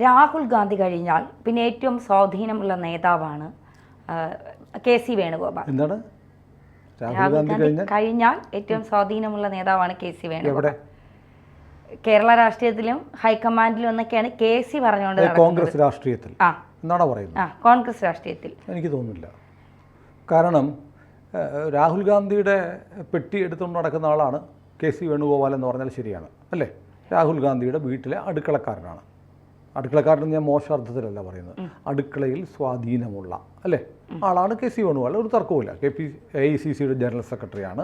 രാഹുൽ ഗാന്ധി കഴിഞ്ഞാൽ പിന്നെ ഏറ്റവും സ്വാധീനമുള്ള നേതാവാണ് KC വേണുഗോപാൽ. എന്താണ്? രാഹുൽ ഗാന്ധി കഴിഞ്ഞാൽ ഏറ്റവും സ്വാധീനമുള്ള നേതാവാണ് KC വേണുഗോപാൽ. കേരള രാഷ്ട്രീയത്തിലും ഹൈക്കമാൻഡിലും എന്നൊക്കെയാണ് KC പറഞ്ഞുകൊണ്ട് കോൺഗ്രസ് രാഷ്ട്രീയത്തിൽ എന്നാണോ പറയുന്നത്? കോൺഗ്രസ് രാഷ്ട്രീയത്തിൽ എനിക്ക് തോന്നുന്നില്ല. കാരണം രാഹുൽ ഗാന്ധിയുടെ പെട്ടി എടുത്തുകൊണ്ട് നടക്കുന്ന ആളാണ് KC വേണുഗോപാൽ എന്ന് പറഞ്ഞാൽ ശരിയാണ് അല്ലേ? രാഹുൽ ഗാന്ധിയുടെ വീട്ടിലെ അടുക്കളക്കാരനാണ്. അടുക്കളക്കാരൻ ഞാൻ മോശം അർത്ഥത്തിലല്ല പറയുന്നത്, അടുക്കളയിൽ സ്വാധീനമുള്ള അല്ലേ ആളാണ് KC വേണുഗോപാൽ. ഒരു തർക്കവുമില്ല. AICCയുടെ ജനറൽ സെക്രട്ടറിയാണ്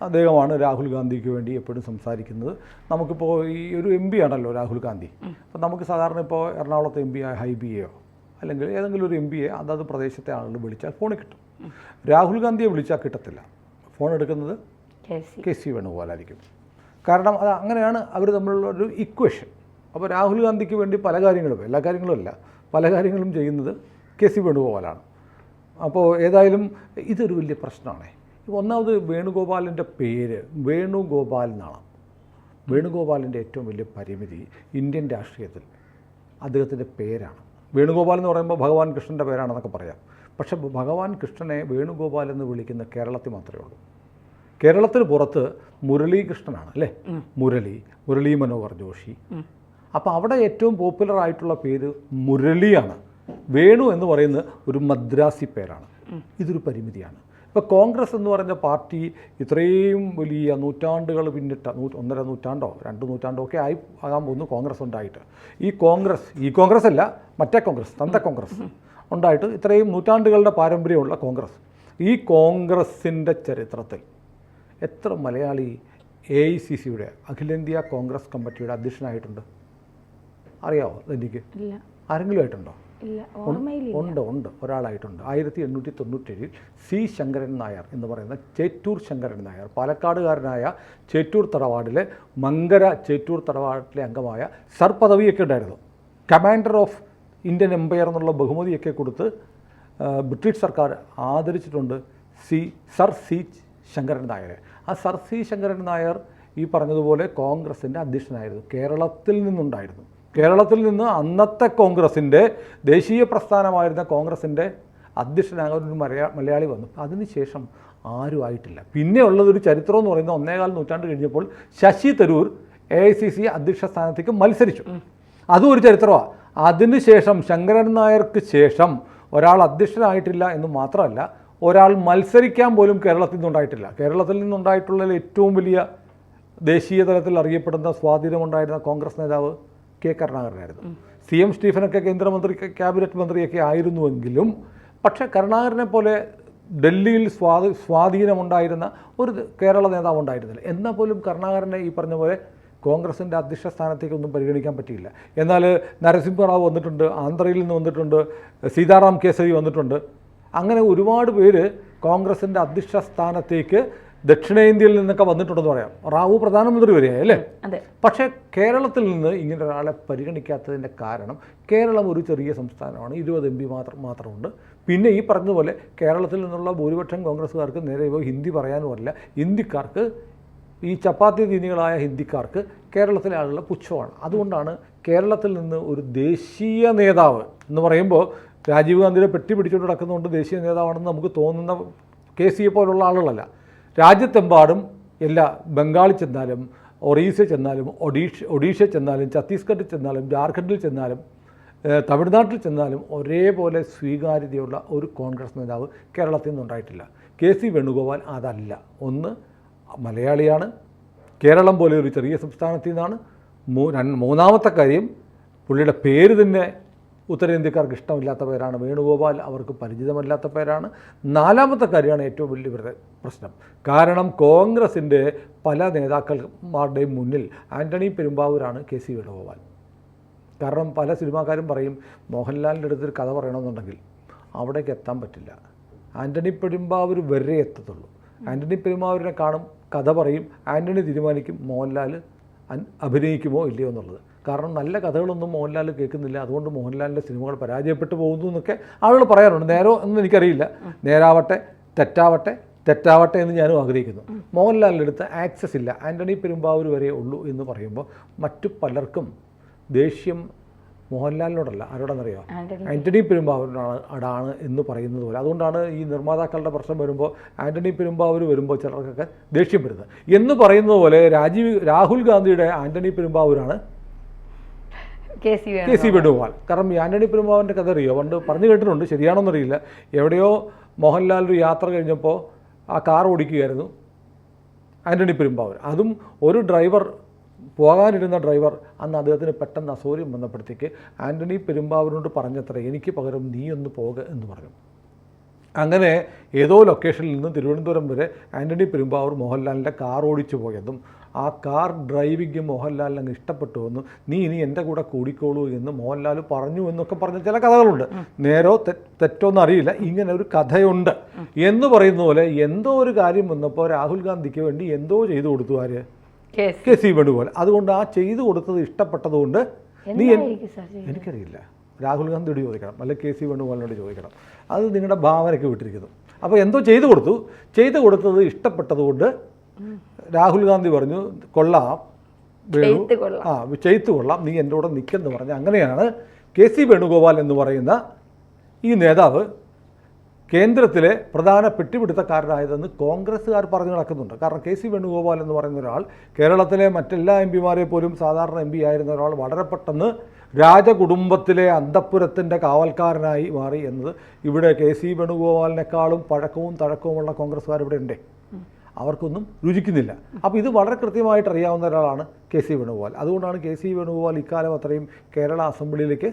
അദ്ദേഹമാണ്. രാഹുൽ ഗാന്ധിക്ക് വേണ്ടി എപ്പോഴും സംസാരിക്കുന്നത്. നമുക്കിപ്പോൾ ഈ ഒരു MP ആണല്ലോ രാഹുൽ ഗാന്ധി. അപ്പോൾ നമുക്ക് സാധാരണ ഇപ്പോൾ എറണാകുളത്തെ MP ആയ ഹൈബിയെയോ അല്ലെങ്കിൽ ഏതെങ്കിലും ഒരു MP അതത് പ്രദേശത്തെ ആളുകൾ വിളിച്ചാൽ ഫോണിൽ കിട്ടും. രാഹുൽ ഗാന്ധിയെ വിളിച്ചാൽ കിട്ടത്തില്ല. ഫോൺ എടുക്കുന്നത് KC വേണുഗോപാലായിരിക്കും. കാരണം അത് അങ്ങനെയാണ് അവർ തമ്മിലുള്ളൊരു ഇക്വേഷൻ. അപ്പോൾ രാഹുൽ ഗാന്ധിക്ക് വേണ്ടി പല കാര്യങ്ങളും, എല്ലാ കാര്യങ്ങളും അല്ല, പല കാര്യങ്ങളും ചെയ്യുന്നത് KC വേണുഗോപാലാണ്. അപ്പോൾ ഏതായാലും ഇതൊരു വലിയ പ്രശ്നമാണ്. ഒന്നാമത് വേണുഗോപാലിൻ്റെ പേര് വേണുഗോപാൽ എന്നാണ്. വേണുഗോപാലിൻ്റെ ഏറ്റവും വലിയ പരിമിതി ഇന്ത്യൻ രാഷ്ട്രീയത്തിൽ അദ്ദേഹത്തിൻ്റെ പേരാണ്. വേണുഗോപാൽ എന്ന് പറയുമ്പോൾ ഭഗവാൻ കൃഷ്ണൻ്റെ പേരാണെന്നൊക്കെ പറയാം. പക്ഷേ ഭഗവാൻ കൃഷ്ണനെ വേണുഗോപാൽ എന്ന് വിളിക്കുന്ന കേരളത്തിൽ മാത്രമേ ഉള്ളൂ. കേരളത്തിന് പുറത്ത് മുരളീകൃഷ്ണനാണ് അല്ലേ? മുരളി മനോഹർ ജോഷി. അപ്പോൾ അവിടെ ഏറ്റവും പോപ്പുലർ ആയിട്ടുള്ള പേര് മുരളിയാണ്. വേണു എന്ന് പറയുന്നത് ഒരു മദ്രാസി പേരാണ്. ഇതൊരു പരിമിതിയാണ്. ഇപ്പോൾ കോൺഗ്രസ് എന്ന് പറഞ്ഞ പാർട്ടി ഇത്രയും വലിയ നൂറ്റാണ്ടുകൾ പിന്നിട്ട 1.5 നൂറ്റാണ്ടോ 2 നൂറ്റാണ്ടോ ഒക്കെ ആകാൻ പോകുന്നു കോൺഗ്രസ് ഉണ്ടായിട്ട്. ഈ കോൺഗ്രസ് അല്ല, മറ്റേ കോൺഗ്രസ്, തന്ത കോൺഗ്രസ് ഉണ്ടായിട്ട് ഇത്രയും നൂറ്റാണ്ടുകളുടെ പാരമ്പര്യമുള്ള കോൺഗ്രസ്. ഈ കോൺഗ്രസിൻ്റെ ചരിത്രത്തിൽ എത്ര മലയാളി AICCയുടെ അഖിലേന്ത്യാ കോൺഗ്രസ് കമ്മിറ്റിയുടെ അധ്യക്ഷനായിട്ടുണ്ട്? അറിയാവോ എനിക്ക്? ആരെങ്കിലും ആയിട്ടുണ്ടോ? ഉണ്ട്, ഒരാളായിട്ടുണ്ട്. 1897 C ശങ്കരൻ നായർ എന്ന് പറയുന്ന ചേറ്റൂർ ശങ്കരൻ നായർ, പാലക്കാടുകാരനായ ചേറ്റൂർ തറവാടിലെ മങ്കര ചേറ്റൂർ തറവാടിലെ അംഗമായ സർ പദവിയൊക്കെ ഉണ്ടായിരുന്നു. കമാൻഡർ ഓഫ് ഇന്ത്യൻ എംപയർ എന്നുള്ള ബഹുമതിയൊക്കെ കൊടുത്ത് ബ്രിട്ടീഷ് സർക്കാർ ആദരിച്ചിട്ടുണ്ട് സർ C ശങ്കരൻ നായരെ. ആ സർ C ശങ്കരൻ നായർ ഈ പറഞ്ഞതുപോലെ കോൺഗ്രസിൻ്റെ അധ്യക്ഷനായിരുന്നു. കേരളത്തിൽ നിന്നുണ്ടായിരുന്നു. കേരളത്തിൽ നിന്ന് അന്നത്തെ കോൺഗ്രസിൻ്റെ ദേശീയ പ്രസ്ഥാനമായിരുന്ന കോൺഗ്രസിൻ്റെ അധ്യക്ഷനാകാൻ ഒരു മലയാളി വന്നു. അതിനുശേഷം ആരും ആയിട്ടില്ല. പിന്നെ ഉള്ളതൊരു ചരിത്രം എന്ന് പറയുന്നത് 1.25 നൂറ്റാണ്ട് കഴിഞ്ഞപ്പോൾ ശശി തരൂർ AICC അധ്യക്ഷ സ്ഥാനത്തേക്ക് മത്സരിച്ചു. അതും ഒരു ചരിത്രമാണ്. അതിനുശേഷം ശങ്കരൻ നായർക്ക് ശേഷം ഒരാൾ അധ്യക്ഷനായിട്ടില്ല എന്ന് മാത്രമല്ല, ഒരാൾ മത്സരിക്കാൻ പോലും കേരളത്തിൽ നിന്നുണ്ടായിട്ടില്ല. കേരളത്തിൽ നിന്നുണ്ടായിട്ടുള്ള ഏറ്റവും വലിയ ദേശീയ തലത്തിൽ അറിയപ്പെടുന്ന സ്വാധീനമുണ്ടായിരുന്ന കോൺഗ്രസ് നേതാവ് K കരുണാകരനായിരുന്നു. CM സ്റ്റീഫനൊക്കെ കേന്ദ്രമന്ത്രി, ക്യാബിനറ്റ് മന്ത്രിയൊക്കെ ആയിരുന്നുവെങ്കിലും പക്ഷേ കരുണാകരനെ പോലെ ഡൽഹിയിൽ സ്വാധീനമുണ്ടായിരുന്ന ഒരു കേരള നേതാവ് ഉണ്ടായിരുന്നില്ല. എന്നാൽ പോലും കരുണാകരനെ ഈ പറഞ്ഞ പോലെ കോൺഗ്രസിൻ്റെ അധ്യക്ഷ സ്ഥാനത്തേക്കൊന്നും പരിഗണിക്കാൻ പറ്റിയില്ല. എന്നാൽ നരസിംഹറാവു വന്നിട്ടുണ്ട്, ആന്ധ്രയിൽ നിന്ന് വന്നിട്ടുണ്ട്, സീതാറാം കേസരി വന്നിട്ടുണ്ട്. അങ്ങനെ ഒരുപാട് പേര് കോൺഗ്രസിൻ്റെ അധ്യക്ഷ സ്ഥാനത്തേക്ക് ദക്ഷിണേന്ത്യയിൽ നിന്നൊക്കെ വന്നിട്ടുണ്ടെന്ന് പറയാം. റാവു പ്രധാനമന്ത്രി വരികയായി അല്ലേ? പക്ഷേ കേരളത്തിൽ നിന്ന് ഇങ്ങനെ ഒരാളെ പരിഗണിക്കാത്തതിൻ്റെ കാരണം കേരളം ഒരു ചെറിയ സംസ്ഥാനമാണ്. 20 MP മാത്രമുണ്ട്. പിന്നെ ഈ പറഞ്ഞതുപോലെ കേരളത്തിൽ നിന്നുള്ള ഭൂരിപക്ഷം കോൺഗ്രസ്സുകാർക്ക് നേരെ ഹിന്ദി പറയാനും അറിയില്ല. ഹിന്ദിക്കാർക്ക്, ഈ ചപ്പാത്തി ദീനികളായ ഹിന്ദിക്കാർക്ക് കേരളത്തിലെ ആളുകളുടെ പുച്ഛമാണ്. അതുകൊണ്ടാണ് കേരളത്തിൽ നിന്ന് ഒരു ദേശീയ നേതാവ് എന്ന് പറയുമ്പോൾ രാജീവ് ഗാന്ധിയുടെ പെട്ടി പിടിച്ചുകൊണ്ട് നടക്കുന്നതുകൊണ്ട് ദേശീയ നേതാവാണെന്ന് നമുക്ക് തോന്നുന്ന KCയെ പോലുള്ള ആളുകളല്ല. രാജ്യത്തെമ്പാടും ബംഗാളിൽ ചെന്നാലും, ഒറീസ ചെന്നാലും, ഒഡീഷ ചെന്നാലും, ഛത്തീസ്ഗഡിൽ ചെന്നാലും, ജാർഖണ്ഡിൽ ചെന്നാലും, തമിഴ്നാട്ടിൽ ചെന്നാലും ഒരേപോലെ സ്വീകാര്യതയുള്ള ഒരു കോൺഗ്രസ് നേതാവ് കേരളത്തിൽ നിന്നുണ്ടായിട്ടില്ല. KC വേണുഗോപാൽ അതല്ല. ഒന്ന്, മലയാളിയാണ്, കേരളം പോലെ ഒരു ചെറിയ സംസ്ഥാനത്തിൽ നിന്നാണ്. മൂന്നാമത്തെ കാര്യം, പുള്ളിയുടെ പേര് തന്നെ ഉത്തരേന്ത്യക്കാർക്ക് ഇഷ്ടമില്ലാത്ത പേരാണ്. വേണുഗോപാൽ അവർക്ക് പരിചിതമല്ലാത്ത പേരാണ്. നാലാമത്തെ കാര്യമാണ് ഏറ്റവും വലിയ പ്രശ്നം. കാരണം കോൺഗ്രസിൻ്റെ പല നേതാക്കന്മാരുടെയും മുന്നിൽ ആൻ്റണി പെരുമ്പാവൂരാണ് KC വേണുഗോപാൽ. കാരണം പല സിനിമാക്കാരും പറയും മോഹൻലാലിൻ്റെ അടുത്തൊരു കഥ പറയണമെന്നുണ്ടെങ്കിൽ അവിടേക്ക് എത്താൻ പറ്റില്ല, ആൻ്റണി പെരുമ്പാവൂർ വരെ എത്തത്തുള്ളൂ. ആൻ്റണി പെരുമ്പാവൂരിനെ കാണും, കഥ പറയും, ആൻ്റണി തീരുമാനിക്കും മോഹൻലാൽ അഭിനയിക്കുമോ ഇല്ലയോ എന്നുള്ളത്. കാരണം നല്ല കഥകളൊന്നും മോഹൻലാൽ കേൾക്കുന്നില്ല, അതുകൊണ്ട് മോഹൻലാലിൻ്റെ സിനിമകൾ പരാജയപ്പെട്ടു പോകുന്നു എന്നൊക്കെ ആളുകൾ പറയാറുണ്ട്. നേരോ എന്ന് എനിക്കറിയില്ല, നേരാവട്ടെ തെറ്റാവട്ടെ എന്ന് ഞാനും ആഗ്രഹിക്കുന്നു. മോഹൻലാലിൻ്റെ അടുത്ത് ആക്സസ് ഇല്ല, ആൻ്റണി പെരുമ്പാവൂർ വരെ ഉള്ളൂ എന്ന് പറയുമ്പോൾ മറ്റു പലർക്കും ദേഷ്യം മോഹൻലാലിനോടല്ല, ആരോടെന്നറിയോ? ആൻ്റണി പെരുമ്പാവൂരിനാണ് എന്ന് പറയുന്നത് പോലെ. അതുകൊണ്ടാണ് ഈ നിർമ്മാതാക്കളുടെ പ്രശ്നം വരുമ്പോൾ ആൻ്റണി പെരുമ്പാവൂർ വരുമ്പോൾ ചിലർക്കൊക്കെ ദേഷ്യം വരുന്നത്. എന്ന് പറയുന്നത് പോലെ രാഹുൽ ഗാന്ധിയുടെ ആൻ്റണി പെരുമ്പാവൂരാണ് കെ സി വേണുഗോപാൽ. കാരണം ഈ ആൻ്റണി പെരുമ്പാവൂരിൻ്റെ കഥ അറിയോ? പണ്ട് പറഞ്ഞു കേട്ടിട്ടുണ്ട്, ശരിയാണോന്നറിയില്ല. എവിടെയോ മോഹൻലാൽ ഒരു യാത്ര കഴിഞ്ഞപ്പോൾ ആ കാർ ഓടിക്കുകയായിരുന്നു ആൻ്റണി പെരുമ്പാവൂർ. അതും ഒരു ഡ്രൈവർ, പോകാനിരുന്ന ഡ്രൈവർ അന്ന് അദ്ദേഹത്തിന് പെട്ടെന്ന് അസൗകര്യം വന്നപ്പോഴത്തേക്ക് ആൻ്റണി പെരുമ്പാവൂരിനോട് പറഞ്ഞത്ര, എനിക്ക് പകരം നീ ഒന്ന് പോക എന്ന് പറഞ്ഞു. അങ്ങനെ ഏതോ ലൊക്കേഷനിൽ നിന്ന് തിരുവനന്തപുരം വരെ ആൻ്റണി പെരുമ്പാവൂർ മോഹൻലാലിൻ്റെ കാർ ഓടിച്ചു പോയതും ആ കാർ ഡ്രൈവിംഗ് മോഹൻലാലിന് അങ്ങ് ഇഷ്ടപ്പെട്ടു വന്നു. നീ ഇനി എൻ്റെ കൂടെ കൂടിക്കോളൂ എന്ന് മോഹൻലാൽ പറഞ്ഞു എന്നൊക്കെ പറഞ്ഞ ചില കഥകളുണ്ട്. നേരോ തെറ്റോന്നും അറിയില്ല, ഇങ്ങനെ ഒരു കഥയുണ്ട് എന്ന് പറയുന്ന പോലെ എന്തോ ഒരു കാര്യം വന്നപ്പോൾ രാഹുൽ ഗാന്ധിക്ക് വേണ്ടി എന്തോ ചെയ്തു കൊടുത്തു ആര്? K C Venugopal. അതുകൊണ്ട് ആ ചെയ്തു കൊടുത്തത് ഇഷ്ടപ്പെട്ടതുകൊണ്ട് എനിക്കറിയില്ല, രാഹുൽ ഗാന്ധിയോട് ചോദിക്കണം, അല്ലെങ്കിൽ കെ സി വേണുഗോപാലിനോട് ചോദിക്കണം. അത് നിങ്ങളുടെ ഭാവനയ്ക്ക് വിട്ടിരിക്കുന്നു. അപ്പോൾ എന്തോ ചെയ്തു കൊടുത്തത് ഇഷ്ടപ്പെട്ടതുകൊണ്ട് രാഹുൽ ഗാന്ധി പറഞ്ഞു കൊള്ളാം വേണു, ചെയ്തു കൊള്ളാം, നീ എൻ്റെ കൂടെ നിൽക്കെന്ന് പറഞ്ഞ് അങ്ങനെയാണ് കെ സി വേണുഗോപാൽ എന്ന് പറയുന്ന ഈ നേതാവ് കേന്ദ്രത്തിലെ പ്രധാന പെട്ടിപിടുത്തക്കാരനായതെന്ന് കോൺഗ്രസ്സുകാർ പറഞ്ഞു നടക്കുന്നുണ്ട്. കാരണം കെ സി വേണുഗോപാൽ എന്ന് പറയുന്ന ഒരാൾ കേരളത്തിലെ മറ്റെല്ലാ എം പിമാരെ പോലും സാധാരണ എം പി ആയിരുന്ന ഒരാൾ വളരെ പെട്ടെന്ന് രാജകുടുംബത്തിലെ അന്തഃപുരത്തിൻ്റെ കാവൽക്കാരനായി മാറി എന്നത് ഇവിടെ കെ സി വേണുഗോപാലിനേക്കാളും പഴക്കവും തഴക്കവുമുള്ള കോൺഗ്രസ്സുകാർ ഇവിടെ ഉണ്ട്. അവർക്കൊന്നും രുചിക്കുന്നില്ല. അപ്പോൾ ഇത് വളരെ കൃത്യമായിട്ട് അറിയാവുന്ന ഒരാളാണ് കെ സി വേണുഗോപാൽ. അതുകൊണ്ടാണ് കെ സി വേണുഗോപാൽ ഇക്കാലം അത്രയും കേരള അസംബ്ലിയിലേക്ക്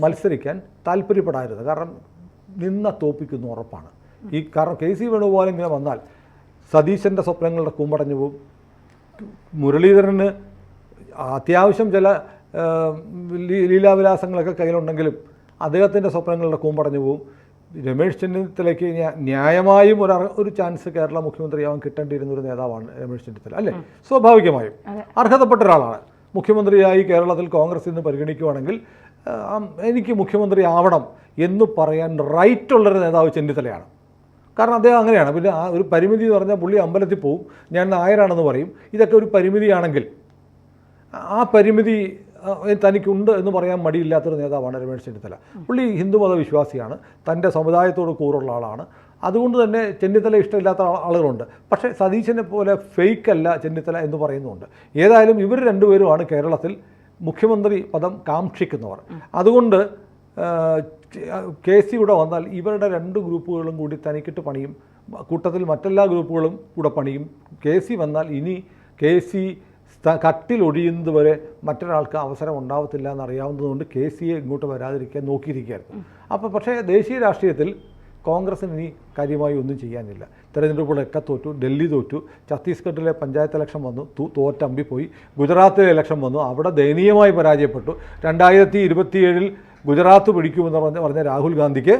മത്സരിക്കാൻ താല്പര്യപ്പെടായിരുന്നത്. കാരണം നിന്ന തോപ്പിക്കുന്ന ഉറപ്പാണ്. കാരണം കെ സി വേണുഗോപാൽ ഇങ്ങനെ വന്നാൽ സതീശൻ്റെ സ്വപ്നങ്ങളുടെ കൂമ്പടഞ്ഞു പോകും. മുരളീധരന് അത്യാവശ്യം ചില ലീലാവിലാസങ്ങളൊക്കെ കയ്യിലുണ്ടെങ്കിലും അദ്ദേഹത്തിൻ്റെ സ്വപ്നങ്ങളുടെ കൂമ്പടഞ്ഞു പോകും. രമേശ് ചെന്നിത്തലയ്ക്ക് ന്യായമായും ഒരു ചാൻസ് കേരള മുഖ്യമന്ത്രിയാവാൻ കിട്ടേണ്ടിയിരുന്ന ഒരു നേതാവാണ് രമേശ് ചെന്നിത്തല, അല്ലേ? സ്വാഭാവികമായും അർഹതപ്പെട്ട ഒരാളാണ്. മുഖ്യമന്ത്രിയായി കേരളത്തിൽ കോൺഗ്രസ് ഇന്ന് പരിഗണിക്കുകയാണെങ്കിൽ എനിക്ക് മുഖ്യമന്ത്രി ആവണം എന്ന് പറയാൻ റൈറ്റുള്ളൊരു നേതാവ് ചെന്നിത്തലയാണ്. കാരണം അദ്ദേഹം അങ്ങനെയാണ്. പിന്നെ ആ ഒരു പരിമിതി എന്ന് പറഞ്ഞാൽ പുള്ളി അമ്പലത്തിൽ പോവും, ഞാൻ നായരാണെന്ന് പറയും. ഇതൊക്കെ ഒരു പരിമിതിയാണെങ്കിൽ ആ പരിമിതി തനിക്കുണ്ട് എന്ന് പറയാൻ മടിയില്ലാത്തൊരു നേതാവാണ് രമേശ് ചെന്നിത്തല. പുള്ളി ഹിന്ദുമത വിശ്വാസിയാണ്, തൻ്റെ സമുദായത്തോട് കൂറുള്ള ആളാണ്. അതുകൊണ്ട് തന്നെ ചെന്നിത്തല ഇഷ്ടമില്ലാത്ത ആളുകളുണ്ട്. പക്ഷേ സതീശനെ പോലെ ഫേക്കല്ല ചെന്നിത്തല എന്ന് പറയുന്നുണ്ട്. ഏതായാലും ഇവർ രണ്ടുപേരുമാണ് കേരളത്തിൽ മുഖ്യമന്ത്രി പദം കാക്ഷിക്കുന്നവർ. അതുകൊണ്ട് കെ സി ഇവിടെ വന്നാൽ ഇവരുടെ രണ്ട് ഗ്രൂപ്പുകളും കൂടി തനിക്കിട്ട് പണിയും, കൂട്ടത്തിൽ മറ്റെല്ലാ ഗ്രൂപ്പുകളും കൂടെ പണിയും. കെ സി വന്നാൽ ഇനി കെ സി കട്ടിലൊഴിയുന്നത് വരെ മറ്റൊരാൾക്ക് അവസരം ഉണ്ടാവത്തില്ല എന്നറിയാവുന്നതുകൊണ്ട് കെ സിയെ ഇങ്ങോട്ട് വരാതിരിക്കാൻ നോക്കിയിരിക്കുകയായിരുന്നു. അപ്പോൾ പക്ഷേ ദേശീയ രാഷ്ട്രീയത്തിൽ കോൺഗ്രസ്സിന് ഇനി കാര്യമായി ഒന്നും ചെയ്യാനില്ല. തെരഞ്ഞെടുപ്പുകളൊക്കെ തോറ്റു, ഡൽഹി തോറ്റു, ഛത്തീസ്ഗഡിലെ പഞ്ചായത്ത് ഇലക്ഷൻ വന്നു, തോറ്റമ്പിപ്പോയി, ഗുജറാത്തിലെ ഇലക്ഷൻ വന്നു, അവിടെ ദയനീയമായി പരാജയപ്പെട്ടു. 2027 ഗുജറാത്ത് പിടിക്കുമെന്ന് പറഞ്ഞ രാഹുൽ ഗാന്ധിക്ക്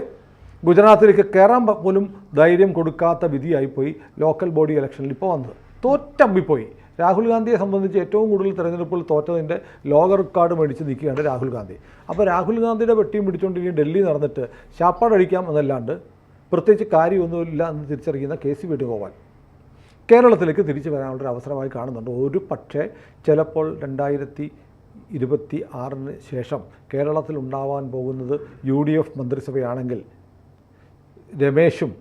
ഗുജറാത്തിലേക്ക് കയറാൻ പോലും ധൈര്യം കൊടുക്കാത്ത വിധിയായിപ്പോയി ലോക്കൽ ബോഡി ഇലക്ഷനിൽ ഇപ്പോൾ വന്നത്. തോറ്റമ്പിപ്പോയി. രാഹുൽ ഗാന്ധിയെ സംബന്ധിച്ച് ഏറ്റവും കൂടുതൽ തെരഞ്ഞെടുപ്പുകൾ തോറ്റതിൻ്റെ ലോക റെക്കോർഡ് മേടിച്ച് നിൽക്കുകയാണ് രാഹുൽ ഗാന്ധി. അപ്പോൾ രാഹുൽ ഗാന്ധിയുടെ വെട്ടിയും പിടിച്ചുകൊണ്ട് ഇനി ഡൽഹി നടന്നിട്ട് ശാപ്പാടടിക്കാം എന്നല്ലാണ്ട് പ്രത്യേകിച്ച് കാര്യമൊന്നുമില്ല എന്ന് തിരിച്ചറിയുന്ന കെ സി വേണുഗോപാൽ കേരളത്തിലേക്ക് തിരിച്ചു വരാനുള്ളൊരു അവസരമായി കാണുന്നുണ്ട്. ഒരു പക്ഷേ ചിലപ്പോൾ 2026 ശേഷം കേരളത്തിൽ ഉണ്ടാവാൻ പോകുന്നത് UDF മന്ത്രിസഭയാണെങ്കിൽ രമേശും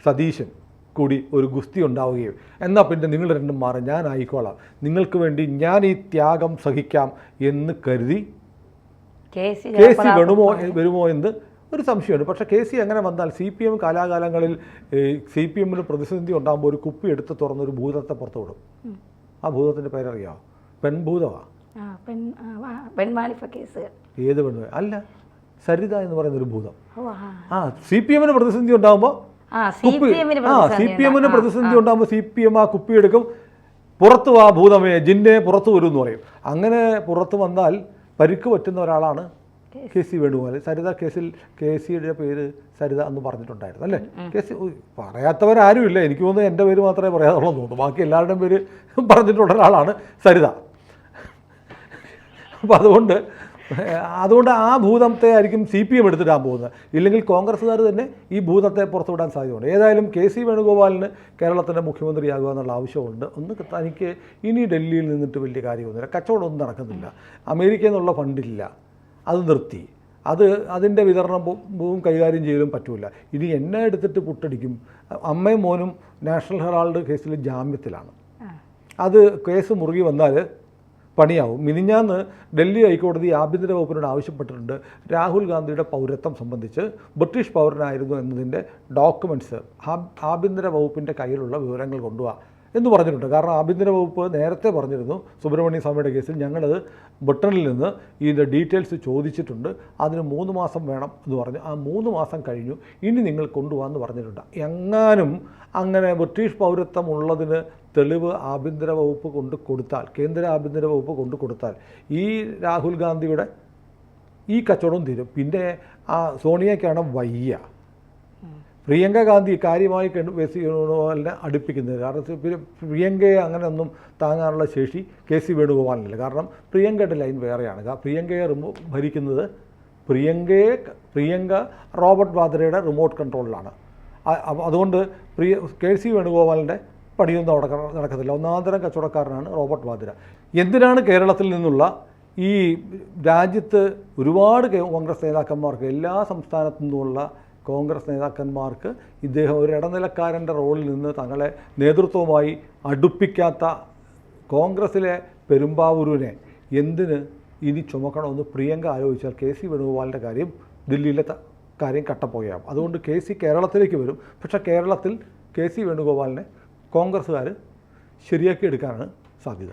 സതീശും കൂടി ഒരു ഗുസ്തി ഉണ്ടാവുകയും എന്നാൽ പിന്നെ നിങ്ങൾ രണ്ടും മാറി ഞാൻ ആയിക്കോളാം, നിങ്ങൾക്ക് വേണ്ടി ഞാൻ ഈ ത്യാഗം സഹിക്കാം എന്ന് കരുതി കെ സി വരുമോ എന്ന് ഒരു സംശയമുണ്ട്. പക്ഷേ കെ സി അങ്ങനെ വന്നാൽ CPM കാലാകാലങ്ങളിൽ CPM പ്രതിസന്ധി ഉണ്ടാകുമ്പോൾ ഒരു കുപ്പി എടുത്ത് തുറന്നൊരു ഭൂതത്തെ പുറത്തു വിടും. ആ ഭൂതത്തിൻ്റെ പേരറിയാമോ? പെൺഭൂതമാണ്. ഏത് പെണ്ണ്? അല്ല, സരിത എന്ന് പറയുന്നൊരു ഭൂതം. CPM പ്രതിസന്ധി ഉണ്ടാകുമ്പോൾ CPM പ്രതിസന്ധി ഉണ്ടാകുമ്പോൾ CPM ആ കുപ്പി എടുക്കും, പുറത്തു വാ ഭൂതമേ, ജിന്നെ പുറത്തു വരും എന്ന് പറയും. അങ്ങനെ പുറത്തു വന്നാൽ പരിക്ക് പറ്റുന്ന ഒരാളാണ് കെ സി വേണുഗോപാൽ. സരിത കേസിൽ കെ സിയുടെ പേര് സരിത എന്ന് പറഞ്ഞിട്ടുണ്ടായിരുന്നു, അല്ലേ? കെ സി പറയാത്തവരാരുമില്ല. എനിക്ക് തോന്നുന്നു എൻ്റെ പേര് മാത്രമേ പറയാതുള്ളൂ തോന്നുന്നു. ബാക്കി എല്ലാവരുടെയും പേര് പറഞ്ഞിട്ടുള്ള ഒരാളാണ് സരിത. അപ്പോൾ അതുകൊണ്ട് ആ ഭൂതത്തെ ആയിരിക്കും CPM എടുത്തിടാൻ പോകുന്നത്. ഇല്ലെങ്കിൽ കോൺഗ്രസ്സുകാർ തന്നെ ഈ ഭൂതത്തെ പുറത്തുവിടാൻ സാധ്യതയുണ്ട്. ഏതായാലും കെ സി വേണുഗോപാലിന് കേരളത്തിൻ്റെ മുഖ്യമന്ത്രിയാകുക എന്നുള്ള ആവശ്യമുണ്ട്. തനിക്ക് ഇനി ഡൽഹിയിൽ നിന്നിട്ട് വലിയ കാര്യമൊന്നുമില്ല, കച്ചവടമൊന്നും നടക്കുന്നില്ല, അമേരിക്കയിൽ നിന്നുള്ള ഫണ്ടില്ല, അത് നിർത്തി. അതിൻ്റെ വിതരണവും കൈകാര്യം ചെയ്യലും പറ്റില്ല. ഇനി എന്നെ എടുത്തിട്ട് പുട്ടടിക്കും. അമ്മയും മോനും നാഷണൽ ഹെറാൾഡ് കേസിൽ ജാമ്യത്തിലാണ്. അത് കേസ് മുറുകി വന്നാൽ പണിയാവും. മിനിഞ്ഞാന്ന് ഡൽഹി ഹൈക്കോടതി ആഭ്യന്തര വകുപ്പിനോട് ആവശ്യപ്പെട്ടിട്ടുണ്ട് രാഹുൽ ഗാന്ധിയുടെ പൗരത്വം സംബന്ധിച്ച് ബ്രിട്ടീഷ് പൗരനായിരുന്നു എന്നതിൻ്റെ ഡോക്യുമെൻറ്റ്സ് ആഭ്യന്തര വകുപ്പിൻ്റെ കയ്യിലുള്ള വിവരങ്ങൾ കൊണ്ടുപോവാ എന്ന് പറഞ്ഞിട്ടുണ്ട്. കാരണം ആഭ്യന്തര വകുപ്പ് നേരത്തെ പറഞ്ഞിരുന്നു സുബ്രഹ്മണ്യ സ്വാമിയുടെ കേസിൽ ഞങ്ങളത് ബ്രിട്ടനിൽ നിന്ന് ഇതിൻ്റെ ഡീറ്റെയിൽസ് ചോദിച്ചിട്ടുണ്ട്, അതിന് 3 മാസം വേണം എന്ന് പറഞ്ഞു. ആ 3 മാസം കഴിഞ്ഞു, ഇനി നിങ്ങൾ കൊണ്ടുപോകാമെന്ന് പറഞ്ഞിട്ടുണ്ട്. എങ്ങാനും അങ്ങനെ ബ്രിട്ടീഷ് പൗരത്വം ഉള്ളതിന് തെളിവ് ആഭ്യന്തര വകുപ്പ് കൊണ്ട് കൊടുത്താൽ, കേന്ദ്ര ആഭ്യന്തര വകുപ്പ് കൊണ്ട് കൊടുത്താൽ ഈ രാഹുൽ ഗാന്ധിയുടെ ഈ കച്ചവടം തീരും. പിന്നെ ആ സോണിയയ്ക്കാണ് വയ്യ. പ്രിയങ്ക ഗാന്ധി കാര്യമായി കെ.സി. വേണുഗോപാലിനെ അടുപ്പിക്കുന്നത്. കാരണം പ്രിയങ്കയെ അങ്ങനെ ഒന്നും താങ്ങാനുള്ള ശേഷി കെ.സി. വേണുഗോപാലിനില്ല. കാരണം പ്രിയങ്കയുടെ ലൈൻ വേറെയാണ്. പ്രിയങ്കയെ ഭരിക്കുന്നത് പ്രിയങ്ക റോബർട്ട് വാദ്രയുടെ റിമോട്ട് കൺട്രോളിലാണ്. അതുകൊണ്ട് കെ.സി. വേണുഗോപാലിൻ്റെ പണിയൊന്നും അവിടെ നടക്കത്തില്ല. ഒന്നാന്തരം കച്ചവടക്കാരനാണ് റോബർട്ട് വാദ്ര. എന്തിനാണ് കേരളത്തിൽ നിന്നുള്ള ഈ രാജ്യത്ത് ഒരുപാട് കോൺഗ്രസ് നേതാക്കന്മാർക്ക്, എല്ലാ സംസ്ഥാനത്തു നിന്നുമുള്ള കോൺഗ്രസ് നേതാക്കന്മാർക്ക് ഇദ്ദേഹം ഒരു ഇടനിലക്കാരൻ്റെ റോളിൽ നിന്ന് തങ്ങളെ നേതൃത്വവുമായി അടുപ്പിക്കാത്ത കോൺഗ്രസ്സിലെ പെരുമ്പാവൂരിനെ എന്തിന് ഇനി ചുമക്കണമെന്ന് പ്രിയങ്ക ആലോചിച്ചാൽ കെ.സി. വേണുഗോപാലിൻ്റെ കാര്യം, ദില്ലിയിലെ കാര്യം കട്ടപ്പോയാവും. അതുകൊണ്ട് കെ.സി. കേരളത്തിലേക്ക് വരും. പക്ഷേ കേരളത്തിൽ കെ.സി. വേണുഗോപാലിനെ കോൺഗ്രസ്സുകാർ ശരിയാക്കി എടുക്കാനാണ് സാധ്യത.